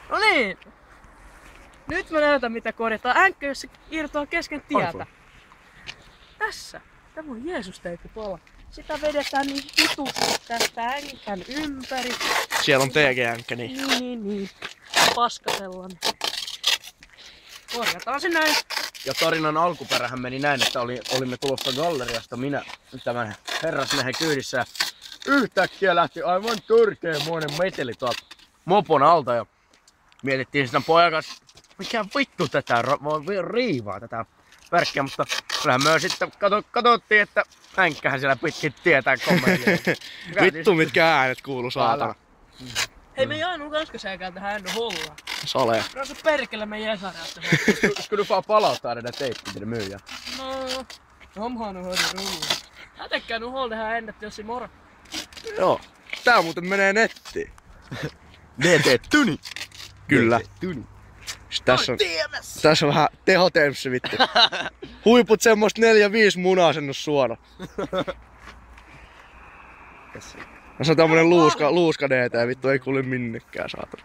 No niin. Nyt mä näytän mitä korjataan. Änkkö, jos se irtoaa kesken tietä. Tässä. Tämä on Jeesus teippi tuolla. Sitä vedetään niin hitusti tästä änkän ympäri. Siellä on TG-änkkä, niin. Niin. Paskatellaan. Korjataan se näin. Ja tarinan alkuperähän meni näin, että olimme tulossa galleriasta minä tämän herrasmiehen kyydissä. Ja yhtäkkiä lähti aivan törkeämoinen meteli tuolta mopon alta. Ja mietittiin sitä pojan kanssa, mikä vittu tätä riivaa tätä värkkiä. Mutta kyllähän me sitten katsottiin, että änkkähän siellä pitkin tietää kommentti. Vittu mitkä äänet kuuluu saatana. Hei, me ei ainoa kaskasääkään tähän ennen hollaa. Sale. No se perkele me jäsärästä. Kyllä vaan palauttaa näitä teippiä myyjää. No, hommahan on hoidon rullaa. Hätekään nu hol tähän ennätti jos ei moro. Joo. Tää muuten menee nettiin. DT-tyni. Kyllä. Tyni. Tässä on vähän tehotempsi vittu. Huiput semmoista 4-5 munaa sen on suora. Tässä on tämmönen luuska DT, vittu ei kuule minnekään saatana.